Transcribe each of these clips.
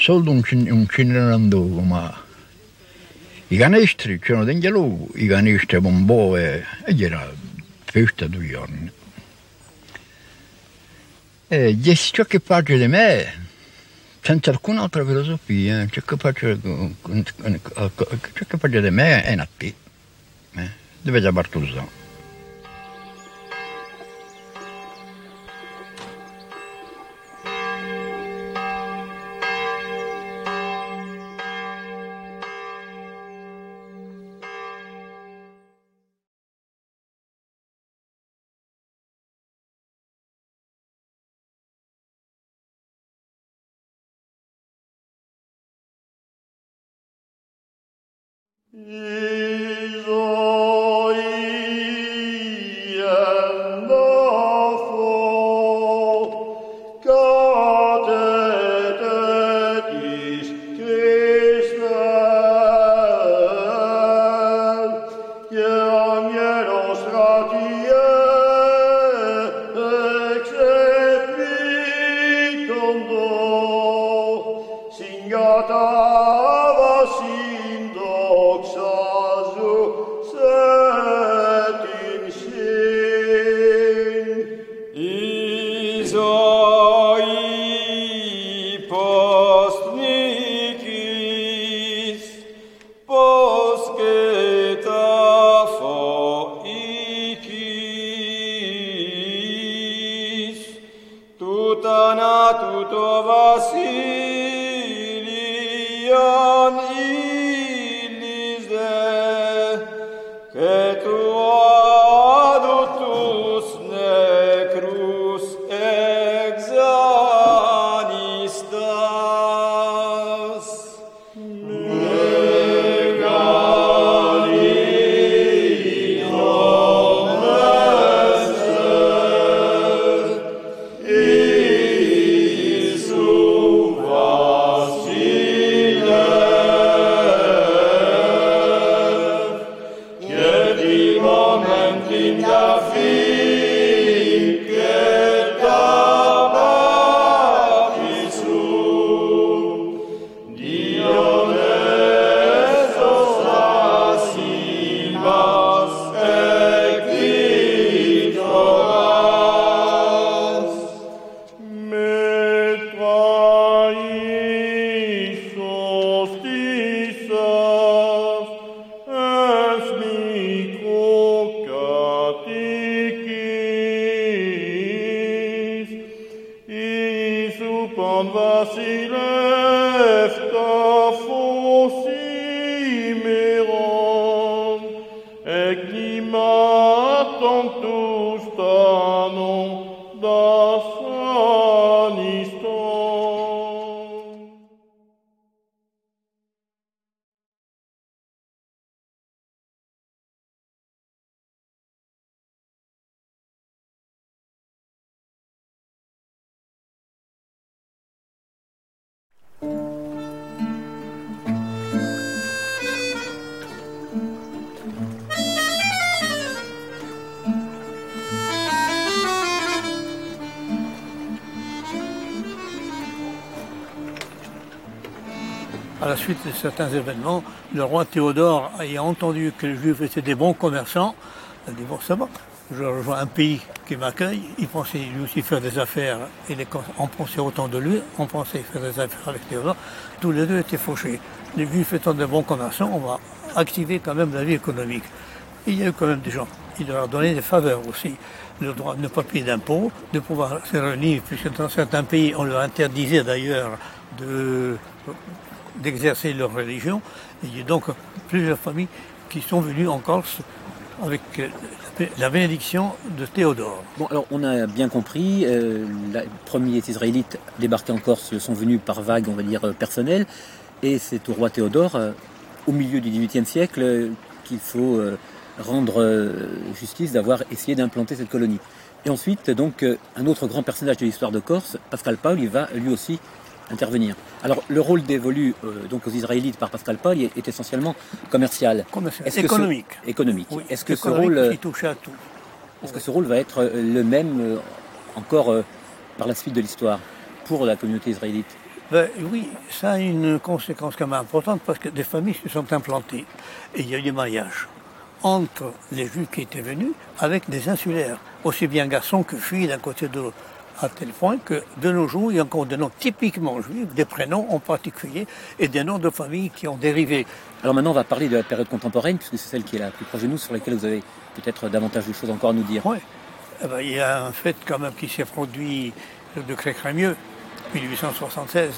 soldo un cinerando ma i canestri c'erano degli luoghi, i canestri bombò e era festa 2 giorni. E ciò che faccio di me, senza alcuna altra filosofia, ciò che faccio di me è nati, dove c'è Bartoluzzo. À la suite de certains événements, le roi Théodore, ayant entendu que les Juifs étaient des bons commerçants, a dit bon, ça va, je rejoins un pays qui m'accueille. Il pensait lui aussi faire des affaires, et on pensait autant de lui, on pensait faire des affaires avec Théodore. Tous les deux étaient fauchés. Les Juifs étant des bons commerçants, on va activer quand même la vie économique. Et il y a eu quand même des gens, il leur a donné des faveurs aussi. Le droit de ne pas payer d'impôts, de pouvoir se réunir, puisque dans certains pays, on leur interdisait d'ailleurs d'exercer leur religion. Il y a donc plusieurs familles qui sont venues en Corse avec la bénédiction de Théodore. Bon, alors on a bien compris, les premiers Israélites débarqués en Corse sont venus par vagues, on va dire, personnelles, et c'est au roi Théodore, au milieu du XVIIIe siècle, qu'il faut rendre justice d'avoir essayé d'implanter cette colonie. Et ensuite, donc, un autre grand personnage de l'histoire de Corse, Pascal Paul, il va lui aussi intervenir. Alors, le rôle dévolu donc aux Israélites par Pascal Paul est essentiellement commercial. Économique. Économique. Oui, est-ce que ce rôle qui touche à tout. Est-ce que ce rôle va être le même encore par la suite de l'histoire pour la communauté israélite? Ben, oui, ça a une conséquence quand même importante parce que des familles se sont implantées. Et il y a eu des mariages entre les Juifs qui étaient venus avec des insulaires, aussi bien garçons que filles d'un côté de l'autre. À tel point que de nos jours, il y a encore des noms typiquement juifs, des prénoms en particulier, et des noms de familles qui ont dérivé. Alors maintenant, on va parler de la période contemporaine, puisque c'est celle qui est la plus proche de nous, sur laquelle vous avez peut-être davantage de choses encore à nous dire. Oui, eh ben, il y a un fait quand même qui s'est produit, le décret Crémieux, 1876,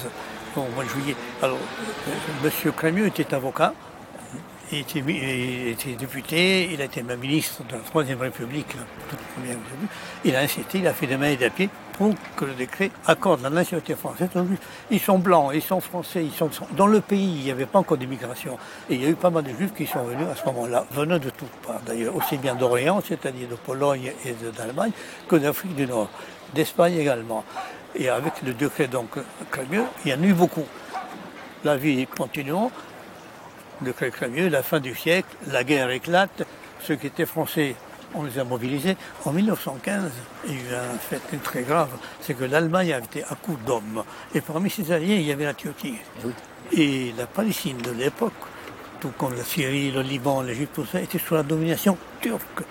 au mois de juillet. Alors, M. Crémieux était avocat, il était député, il a été même ministre de la Troisième République, la toute première République. Il a incité, il a fait des mains et des pieds pour que le décret accorde la nationalité française aux Juifs. Ils sont blancs, ils sont français, ils sont... Dans le pays, il n'y avait pas encore d'immigration. Et il y a eu pas mal de Juifs qui sont venus à ce moment-là, venant de toutes parts d'ailleurs, aussi bien d'Orient, c'est-à-dire de Pologne et d'Allemagne, que d'Afrique du Nord, d'Espagne également. Et avec le décret donc Crémieux, il y en a eu beaucoup. La vie continuant. De Crémieux, la fin du siècle, la guerre éclate, ceux qui étaient français, on les a mobilisés. En 1915, il y a eu un fait très grave, c'est que l'Allemagne avait été à coups d'hommes. Et parmi ses alliés, il y avait la Turquie. Et la Palestine de l'époque, tout comme la Syrie, le Liban, l'Égypte, tout ça, était sous la domination turque.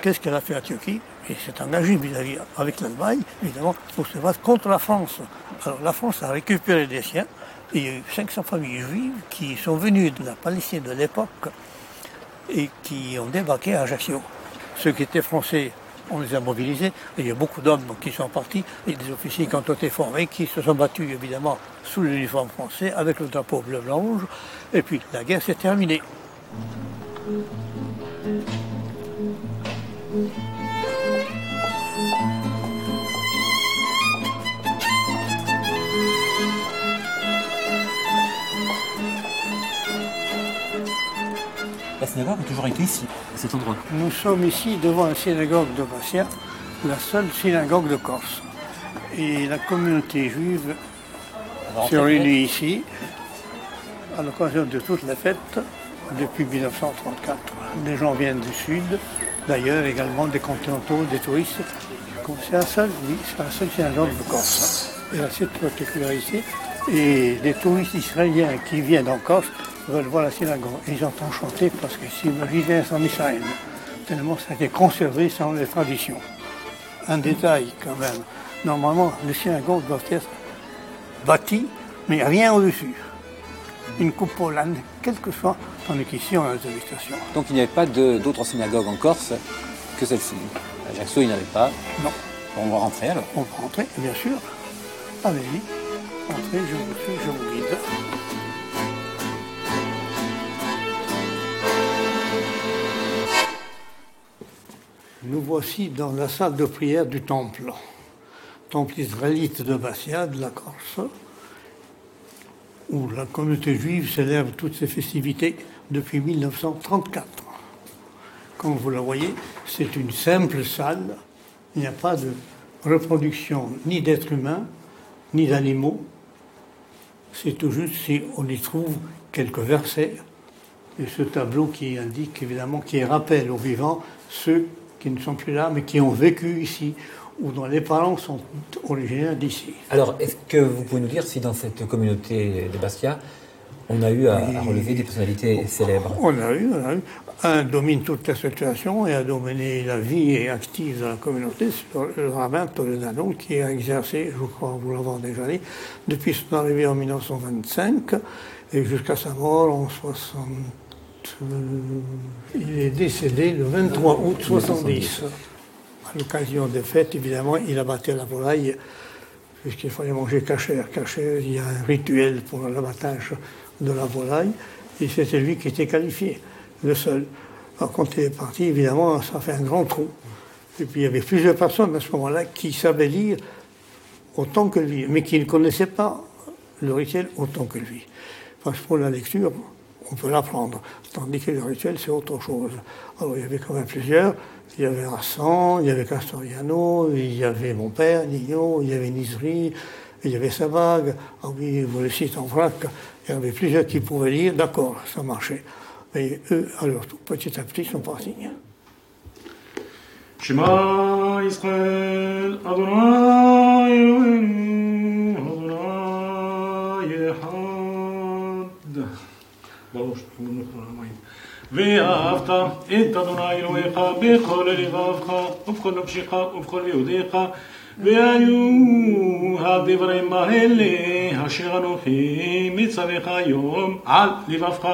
Qu'est-ce qu'elle a fait la Turquie? Et s'est engagée vis-à-vis avec l'Allemagne, évidemment, pour se battre contre la France. Alors la France a récupéré des siens. Il y a eu 500 familles juives qui sont venues de la Palestine de l'époque et qui ont débarqué à Ajaccio. Ceux qui étaient français, on les a mobilisés. Il y a beaucoup d'hommes qui sont partis et des officiers qui ont été formés, qui se sont battus évidemment sous l'uniforme français avec le drapeau bleu, blanc, rouge. Et puis la guerre s'est terminée. La synagogue a toujours été ici, à cet endroit. Nous sommes ici devant la synagogue de Bastia, la seule synagogue de Corse. Et la communauté juive s'est réunie ici à l'occasion de toutes les fêtes depuis 1934. Des gens viennent du sud, d'ailleurs également des continentaux, des touristes. C'est la seule synagogue de Corse. Elle a cette particularité. Et des touristes israéliens qui viennent en Corse veulent voir la synagogue. Ils entendent chanter parce que s'imaginent en Israël. Tellement ça a été conservé selon les traditions. Un détail quand même. Normalement, les synagogues doivent être bâties, mais rien au-dessus. Une coupole, quel que soit, tandis qu'ici on a des habitations. Donc il n'y avait pas d'autres synagogues en Corse que celle-ci. À Ajaccio, il n'y en avait pas. Non. On va rentrer alors. On peut rentrer, bien sûr. Allez-y. Entrez, je vous suis, je vous guide. Nous voici dans la salle de prière du temple israélite de Bastia, de la Corse, où la communauté juive célèbre toutes ses festivités depuis 1934. Comme vous le voyez, c'est une simple salle, il n'y a pas de reproduction ni d'êtres humains, ni d'animaux. C'est tout juste si on y trouve quelques versets et ce tableau qui indique évidemment, qui rappelle aux vivants ceux qui ne sont plus là mais qui ont vécu ici ou dont les parents sont originaires d'ici. Alors, est-ce que vous pouvez nous dire si dans cette communauté de Bastia, on a eu à relever des personnalités célèbres? On a eu. Un domine toute la situation et a dominé la vie active de la communauté, c'est le rabbin Toledano qui a exercé, je crois vous l'avez déjà dit, depuis son arrivée en 1925 et jusqu'à sa mort en 60. Il est décédé le 23 août 70. À l'occasion des fêtes, évidemment, il abattait la volaille puisqu'il fallait manger cachère. Cachère, il y a un rituel pour l'abattage de la volaille et c'était lui qui était qualifié. Le seul. Alors, quand il est parti, évidemment, ça fait un grand trou. Et puis, il y avait plusieurs personnes à ce moment-là qui savaient lire autant que lui, mais qui ne connaissaient pas le rituel autant que lui. Parce que pour la lecture, on peut l'apprendre, tandis que le rituel, c'est autre chose. Alors, il y avait quand même plusieurs. Il y avait Rassan, il y avait Castoriano, il y avait mon père, Nino, il y avait Nizri, il y avait Sabag. Ah oui, vous le citez en vrac. Il y avait plusieurs qui pouvaient lire. D'accord, ça marchait. Et eux, alors, petit à petit, sont partis. Shema Israël, Adonai Eloheinu, Adonai אחד. ברור שתמונו כל המים. ואהבת את אדוני אלוהיך בכל לבבך ובכל נפשך ובכל יהודיך והיו הדברים האלה אשר אנוכי מצווך היום על לבבך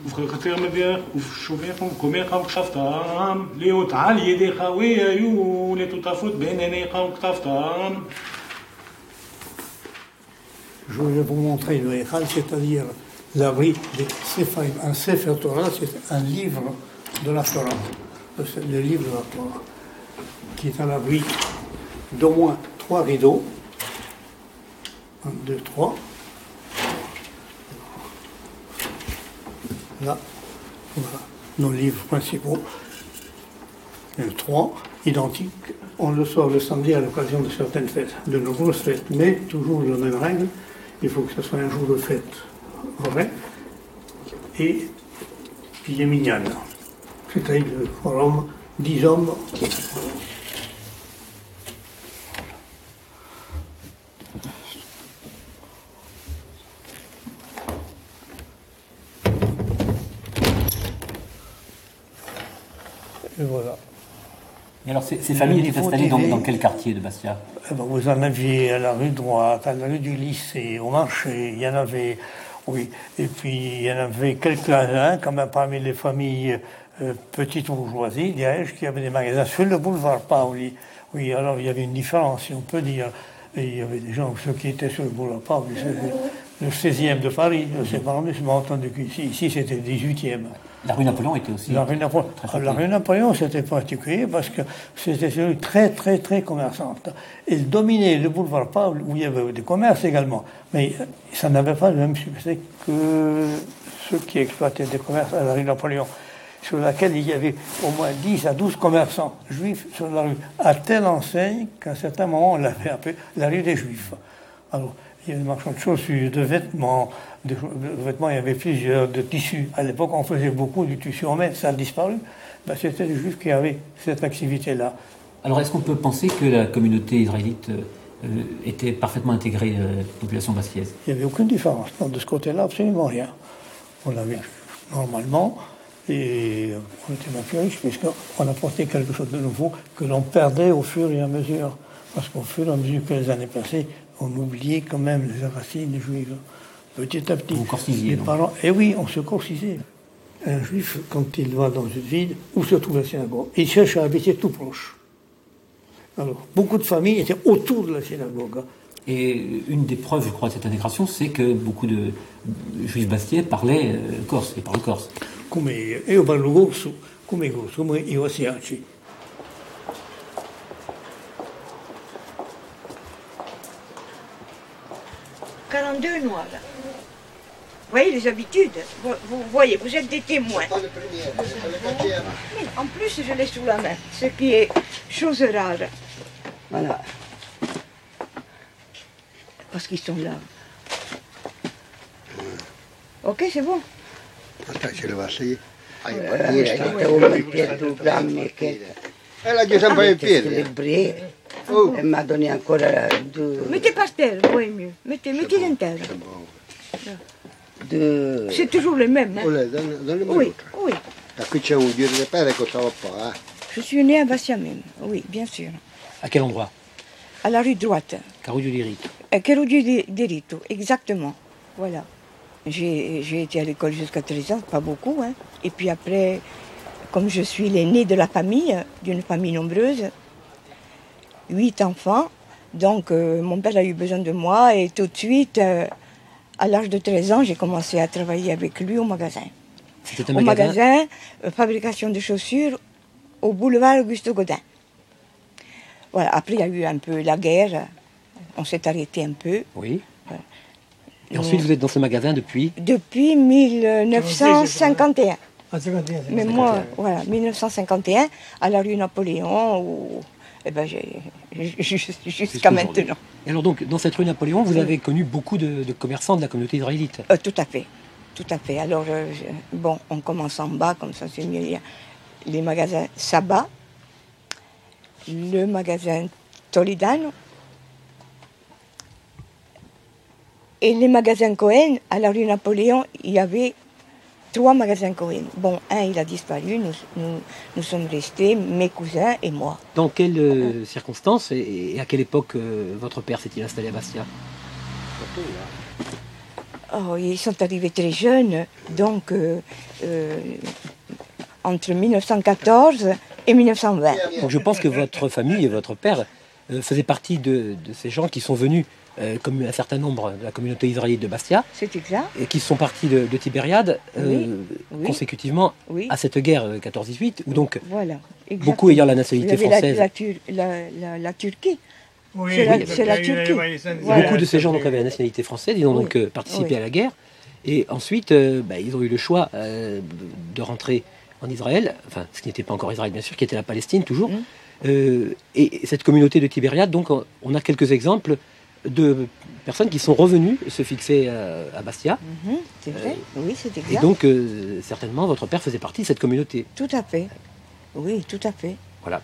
ובכתר מביך ובשובך ומקומך וכתבתם להיות על ידיך והיו לטוטפות בין עיניך וכתבתם. Je vais vous montrer le Echal, c'est-à-dire l'abri des Sepharim. Un Sefer Torah, c'est un livre de la Torah, le livre de la Torah, qui est à l'abri d'au moins 3 rideaux. 1, 2, 3. Là, voilà, nos livres principaux. Et 3, identiques. On le sort le samedi à l'occasion de certaines fêtes, de nombreuses fêtes, mais toujours la même règle. Il faut que ce soit un jour de fête vrai et qu'il y ait minyan. C'est-à-dire pour l'homme, 10 hommes. Et voilà. Et alors, ces familles étaient installées dans quel quartier de Bastia? Vous en aviez à la rue droite, à la rue du lycée, au marché, il y en avait, oui. Et puis, il y en avait quelques-uns, quand même parmi les familles petites bourgeoisies, dirais-je, qui avaient des magasins sur le boulevard Paoli. Oui, alors il y avait une différence, si on peut dire. Et il y avait des gens, ceux qui étaient sur le boulevard Paoli, le 16e de Paris, c'est pas arrondissement, entendu qu'ici c'était le 18e. La rue Napoléon était aussi. La rue Napoléon, c'était particulier parce que c'était une rue très, très, très commerçante. Elle dominait le boulevard Paul, où il y avait des commerces également. Mais ça n'avait pas le même succès que ceux qui exploitaient des commerces à la rue Napoléon, sur laquelle il y avait au moins 10 à 12 commerçants juifs sur la rue, à telle enseigne qu'à un certain moment, on l'avait appelée la rue des Juifs. Alors, il y avait des marchands de chaussures, de vêtements, il y avait plusieurs, de tissus. À l'époque, on faisait beaucoup du tissu en mer, ça a disparu. Ben, c'était les Juifs qui avaient cette activité-là. Alors, est-ce qu'on peut penser que la communauté israélite était parfaitement intégrée à la population baskiaise? Il n'y avait aucune différence. Non, de ce côté-là, absolument rien. On avait normalement, et on était même plus riche, puisqu'on apportait quelque chose de nouveau que l'on perdait au fur et à mesure. Parce qu'au fur et à mesure que les années passaient, on oubliait quand même les racines juives. Petit à petit. Vous courcisiez, les parents, et oui, on se courcisait. Un juif, quand il va dans une ville où se trouve la synagogue, il cherche à habiter tout proche. Alors, beaucoup de familles étaient autour de la synagogue. Et une des preuves, je crois, de cette intégration, c'est que beaucoup de juifs bastiais parlaient corse, et parlent corse. Io parlo corso, come i ossiaci. Noirs. Vous voyez les habitudes, vous voyez, vous êtes des témoins. Mais en plus, je l'ai sous la main, ce qui est chose rare. Voilà. Parce qu'ils sont là. Ok, c'est bon. Elle a già sempre in piedi. E mi ha donné ancora due... Mettez par terre, oui, mieux. Mettez en terre. C'est toujours les mêmes. Hein. Oui, oui. Qui c'è un giro di pelle che stava qua. Je suis née à Bastia même, oui, bien sûr. À quel endroit? À la rue droite. Carudio di Rito. Carudio di Rito, exactement. Voilà. J'ai été à l'école jusqu'à 13 ans, pas beaucoup. Hein. Et puis après, comme je suis l'aînée de la famille, d'une famille nombreuse, 8 enfants, donc mon père a eu besoin de moi et tout de suite, à l'âge de 13 ans, j'ai commencé à travailler avec lui au magasin. C'était un magasin fabrication de chaussures au boulevard Auguste Gaudin. Voilà. Après, il y a eu un peu la guerre, on s'est arrêté un peu. Oui. Voilà. Et ensuite, vous êtes dans ce magasin depuis? Depuis 1951. Mais moi, voilà, 1951, à la rue Napoléon, où... Eh ben, jusqu'à maintenant. Et alors donc, dans cette rue Napoléon, vous avez connu beaucoup de commerçants de la communauté israélite? Tout à fait, tout à fait. Alors, bon, on commence en bas, comme ça c'est mieux. Il y a les magasins Saba, le magasin Toledano, Et les magasins Cohen, à la rue Napoléon, il y avait 3 magasins Cohen. Bon, un, il a disparu, nous sommes restés, mes cousins et moi. Dans quelles circonstances et à quelle époque votre père s'est-il installé à Bastia? Oh, ils sont arrivés très jeunes, donc entre 1914 et 1920. Donc je pense que votre famille et votre père faisaient partie de ces gens qui sont venus, comme un certain nombre de la communauté israélite de Bastia, C'est exact. et qui sont partis de Tibériade Oui. consécutivement Oui. à cette guerre 14-18, où donc Voilà. Exactement. beaucoup ayant la Vous nationalité avez française. la Turquie. Oui, C'est la Turquie. Voilà. Beaucoup de ces gens donc, avaient la nationalité française, ils ont Oui. donc participé Oui. à la guerre. Et ensuite, ils ont eu le choix de rentrer en Israël, enfin, ce qui n'était pas encore Israël, bien sûr, qui était la Palestine, toujours. Et cette communauté de Tibériade, donc, on a quelques exemples de personnes qui sont revenues se fixer à Bastia. C'est vrai. Oui, c'est Et exact. donc, certainement, votre père faisait partie de cette communauté. Tout à fait. Oui, tout à fait. Voilà.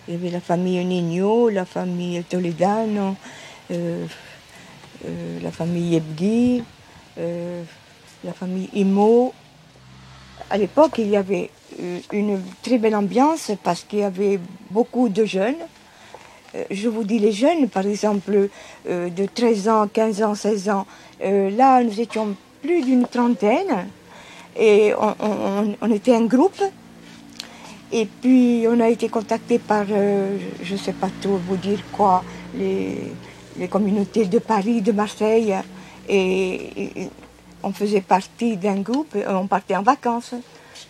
Il y avait la famille Nino, la famille Toledano, la famille Ebghi, la famille Imo. À l'époque, il y avait une très belle ambiance parce qu'il y avait beaucoup de jeunes. Je vous dis les jeunes, par exemple, de 13 ans, 15 ans, 16 ans. Là, nous étions plus d'une trentaine et on était un groupe. Et puis, on a été contacté par, je ne sais pas trop vous dire quoi, les communautés de Paris, de Marseille. Et on faisait partie d'un groupe, on partait en vacances.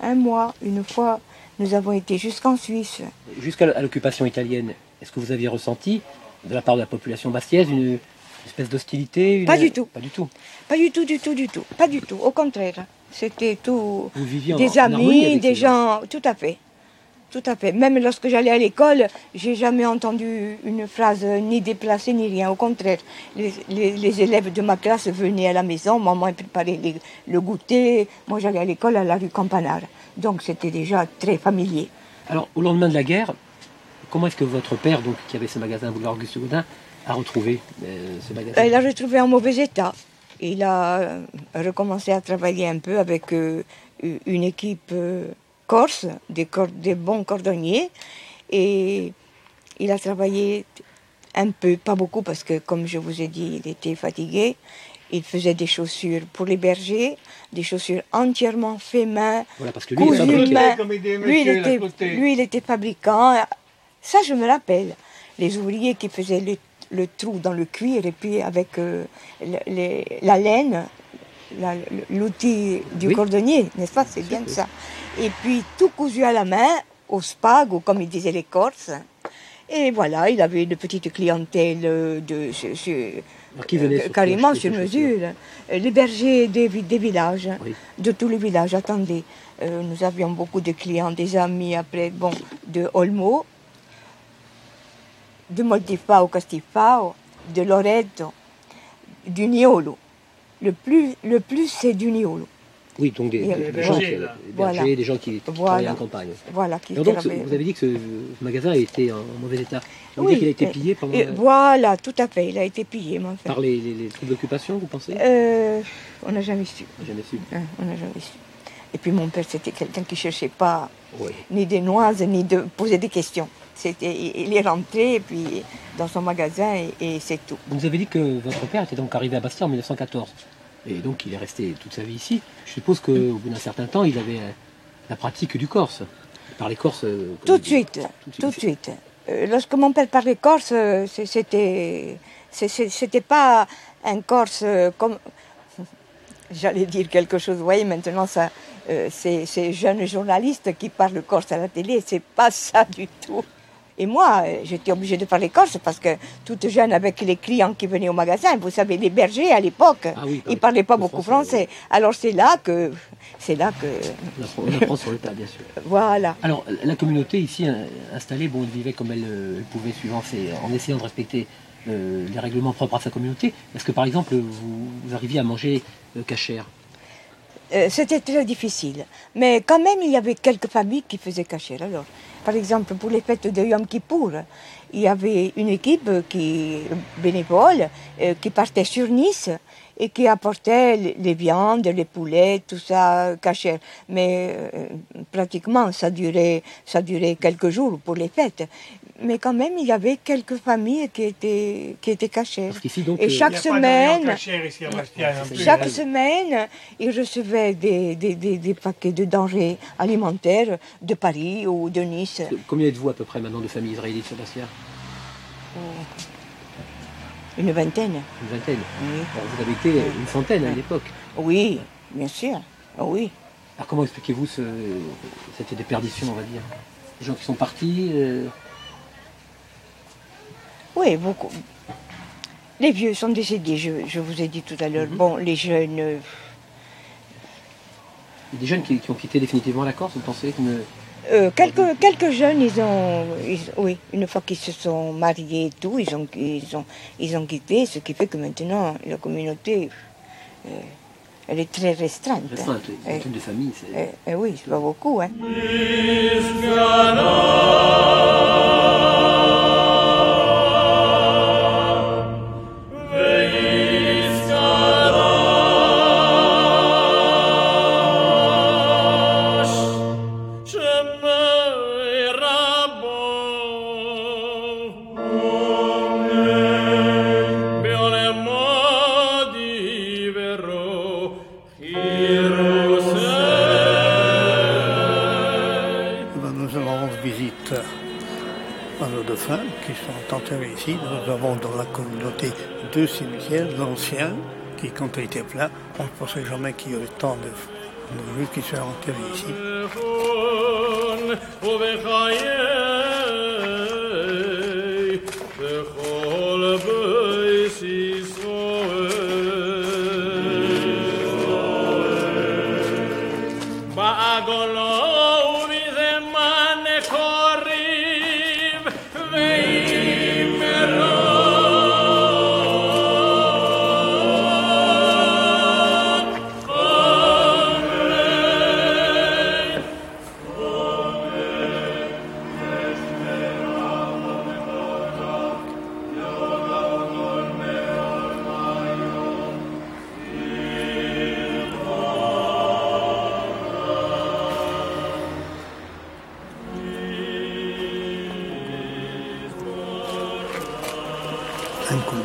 Un mois, une fois, nous avons été jusqu'en Suisse. Jusqu'à l'occupation italienne, est-ce que vous aviez ressenti, de la part de la population bastiaise, une espèce d'hostilité Pas du tout. Pas du tout. Pas du tout, du tout, du tout. Pas du tout, au contraire. C'était tout Vous viviez des en harmonie amis, avec des ces gens, tout à fait. Tout à fait. Même lorsque j'allais à l'école, j'ai jamais entendu une phrase ni déplacée ni rien. Au contraire, les élèves de ma classe venaient à la maison, maman préparait le goûter. Moi, j'allais à l'école à la rue Campanard. Donc, c'était déjà très familier. Alors, au lendemain de la guerre, comment est-ce que votre père, donc, qui avait ce magasin boulevard Auguste Gaudin, a retrouvé ce magasin? Il l'a retrouvé en mauvais état. Il a recommencé à travailler un peu avec une équipe corse, des bons cordonniers. Et il a travaillé un peu, pas beaucoup, parce que, comme je vous ai dit, il était fatigué. Il faisait des chaussures pour les bergers, des chaussures entièrement faites main, Voilà, parce que lui, cousues il main. fabriquait. Lui, il était fabricant. Ça, je me rappelle. Les ouvriers qui faisaient le trou dans le cuir et puis avec la laine, l'outil du Oui. cordonnier, n'est-ce pas? C'est bien ça. Et puis tout cousu à la main, au spag, ou comme ils disaient les Corses. Et voilà, il avait une petite clientèle Alors, qui venait surtout carrément acheter sur ces chaussures? mesure. Les bergers des villages, Oui. de tous les villages. Attendez, nous avions beaucoup de clients, des amis après, bon, de Olmo, de Moltifao, Castifao, de Loreto, du Niolo. Le plus c'est du Niolo. Oui, donc des les gens, bergers, là. des Voilà. bergers, des gens qui travaillaient en campagne. Voilà, qui Alors donc, travaillent. vous avez dit que ce magasin a été en mauvais état. Vous Oui, dites qu'il a été pillé pendant voilà, tout à fait, il a été pillé, mon frère. par les troupes d'occupation, vous pensez? On n'a jamais su. Jamais su. Hein, on n'a jamais su. Et puis mon père, c'était quelqu'un qui ne cherchait pas Oui. ni des noises, ni de poser des questions. Il est rentré et puis dans son magasin et c'est tout. Vous nous avez dit que votre père était donc arrivé à Bastia en 1914. Et donc il est resté toute sa vie ici. Je suppose qu'au bout d'un certain temps, il avait la pratique du corse. Il parlait corse. Tout de suite, tout de suite. Lorsque mon père parlait corse, c'était pas un corse comme... J'allais dire quelque chose, vous voyez, maintenant, ça, ces jeunes journalistes qui parlent corse à la télé, c'est pas ça du tout. Et moi, j'étais obligée de parler corse parce que toute jeune, avec les clients qui venaient au magasin, vous savez, les bergers à l'époque, ils parlaient pas beaucoup français. Alors c'est là que... On apprend sur le tas, bien sûr. Voilà. Alors, la communauté ici installée, bon, elle vivait comme elle pouvait, en essayant de respecter les règlements propres à sa communauté. Est-ce que, par exemple, vous arriviez à manger cachère? C'était très difficile. Mais quand même, il y avait quelques familles qui faisaient cachère. Alors, par exemple, pour les fêtes de Yom Kippour, il y avait une équipe bénévole qui partait sur Nice et qui apportait les viandes, les poulets, tout ça caché. Mais pratiquement, ça durait quelques jours pour les fêtes. Mais quand même, il y avait quelques familles qui étaient cachées. Et chaque semaine, ils recevaient des paquets de denrées alimentaires de Paris ou de Nice. Combien êtes-vous à peu près maintenant de familles israélites sur Bastia? Une vingtaine. Une vingtaine. Oui. Alors, vous avez été une centaine à l'époque. Oui, bien sûr. Oui. Alors comment expliquez-vous cette déperdition, on va dire? Les gens qui sont partis Oui, beaucoup. Les vieux sont décédés, je vous ai dit tout à l'heure. Bon, les jeunes... Il y a des jeunes qui ont quitté définitivement la Corse, vous pensez quelques jeunes, oui, une fois qu'ils se sont mariés et tout, ils ont quitté, ce qui fait que maintenant, la communauté, elle est très restreinte. Restreinte, une truc de famille, c'est... oui, c'est pas beaucoup, hein. Qui sont enterrés ici. Nous avons dans la communauté 2 cimetières anciens qui, quand ils étaient pleins, on ne pensait jamais qu'il y aurait tant de juifs qui soient enterrés ici. Inconnu.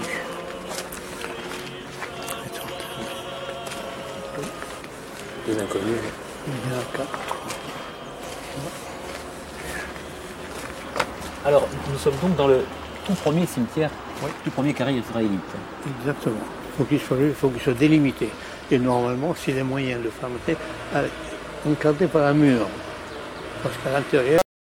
Des inconnus. Il y en a 4. Alors, nous sommes donc dans le tout premier cimetière, tout premier carré israélite. Exactement. Il faut qu'il soit délimité. Et normalement, s'il y a moyen de faire encadré par un mur. Parce qu'à l'intérieur,